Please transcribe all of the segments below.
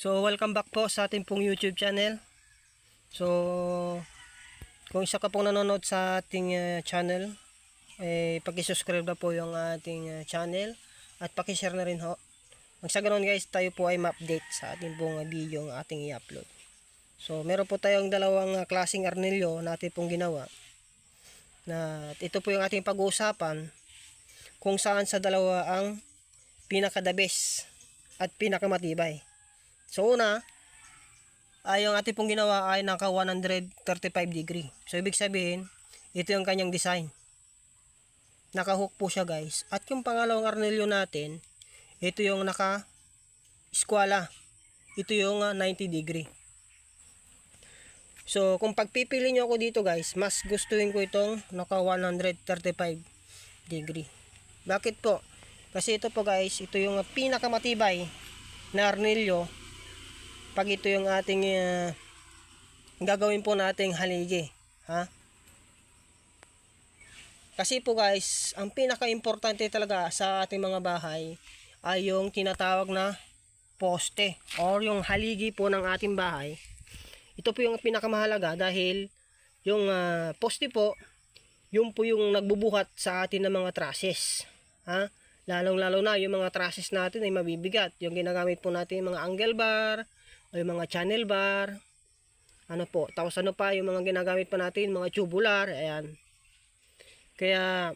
So welcome back po sa ating pong YouTube channel. So kung isa ka pong nanonood sa ating channel, paki-subscribe na po yung ating channel at paki-share na rin ho. Nang sa ganoon guys, tayo po ay ma-update sa ating pong video ang ating i-upload. So meron po tayong dalawang klaseng arnilyo na ating pong ginawa. Na ito po yung ating pag-uusapan kung saan sa dalawa ang pinaka-the best at pinakamatibay. So una, yung ating pong ginawa ay naka 135 degree. So ibig sabihin, ito yung kanyang design. Naka-hook po siya guys. At yung pangalawang arnilyo natin, ito yung naka-skwala. Ito yung 90 degree. So kung pagpipili nyo ako dito guys, mas gustuhin ko itong naka 135 degree. Bakit po? Kasi ito po guys, ito yung pinakamatibay na arnilyo pag ito yung ating gagawin po nating haligi, ha? Kasi po guys, ang pinaka-importante talaga sa ating mga bahay ay yung tinatawag na poste or yung haligi po ng ating bahay. Ito po yung pinakamahalaga dahil yung poste po, yun po yung nagbubuhat sa atin ng mga trusses, ha? Lalong-lalo na yung mga trusses natin ay mabibigat. Yung ginagamit po natin yung mga angle bar o yung mga channel bar, ano po, tapos ano pa yung mga ginagamit pa natin, mga tubular, ayan. Kaya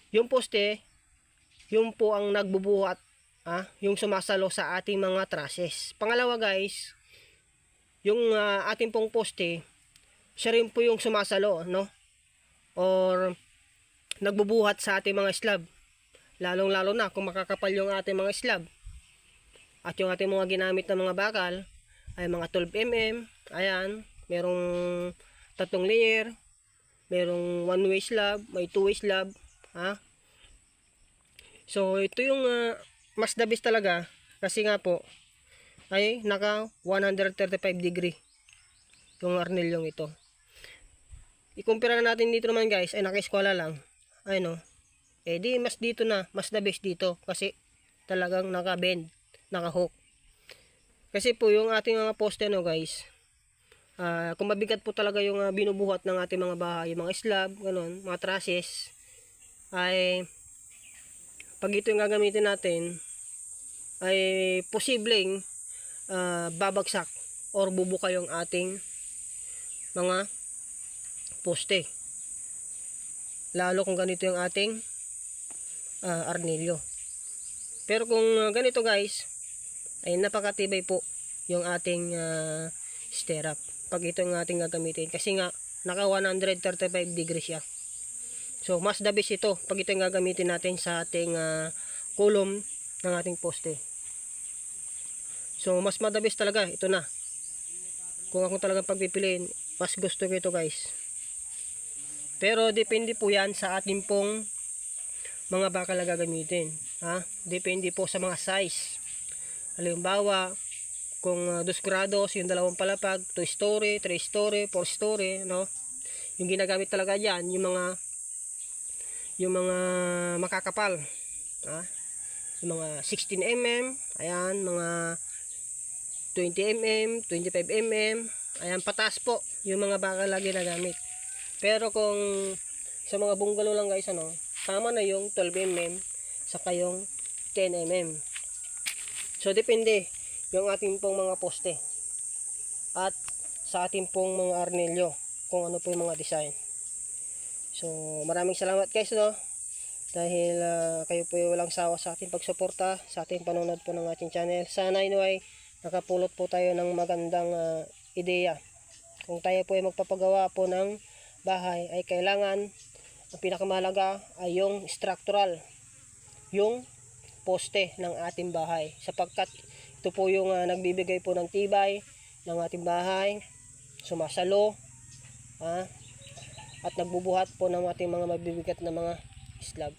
yung poste, yung po ang nagbubuhat, yung sumasalo sa ating mga trusses. Pangalawa guys, yung ating pong poste, siya rin po yung sumasalo, no? Or nagbubuhat sa ating mga slab. Lalong-lalo na kung makakapal yung ating mga slab. At yung ating mga ginamit na mga bakal ay mga 12mm, ayan, merong 3 layer, merong 1-way slab, may 2-way slab, ha? So ito yung mas the best talaga kasi nga po ay naka 135 degree yung arnilyong ito. Ikumpira na natin dito naman guys, ay naka-eskwala lang, ay no, di mas dito na, mas the best dito kasi talagang naka-bend, naka-hook. Kasi po yung ating mga poste no guys, kung mabigat po talaga yung binubuhat ng ating mga bahay, yung mga slab, ganun, mga trusses, ay pag ito yung gagamitin natin, ay posibleng babagsak or bubuka yung ating mga poste. Lalo kung ganito yung ating arnilyo. Pero kung ganito guys, ay napakatibay po yung ating stirrup pag ito yung ating gagamitin kasi nga naka 135 degrees siya. So mas the best ito pag ito yung gagamitin natin sa ating column ng ating poste. So mas the best talaga ito na. Kung ako talagang pagpipiliin, mas gusto ko ito guys. Pero depende po yan sa ating pong mga bakal na gagamitin, ha? Depende po sa mga size. Halimbawa, kung 2 grados, yung 2 palapag, 2 story, 3 story, 4 story, no? Yung ginagamit talaga diyan, yung mga makakapal, ha? Yung mga 16mm, ayan, mga 20mm, 25mm, ayan, pataas po yung mga bakal na ginagamit. Pero kung sa mga bungalow lang guys, ano, tama na yung 12mm saka yung 10mm. So depende yung ating pong mga poste at sa ating pong mga arnilyo kung ano po yung mga design. So maraming salamat guys, no, dahil kayo po yung walang sawa sa ating pagsuporta sa ating panonood po ng ating channel. Sana ay nakapulot po tayo ng magandang ideya. Kung tayo po ay magpapagawa po ng bahay ay kailangan ang pinakamahalaga ay yung structural, yung poste ng ating bahay, sapagkat ito po yung nagbibigay po ng tibay ng ating bahay, sumasalo, at nagbubuhat po ng ating mga mabibigat na mga slab.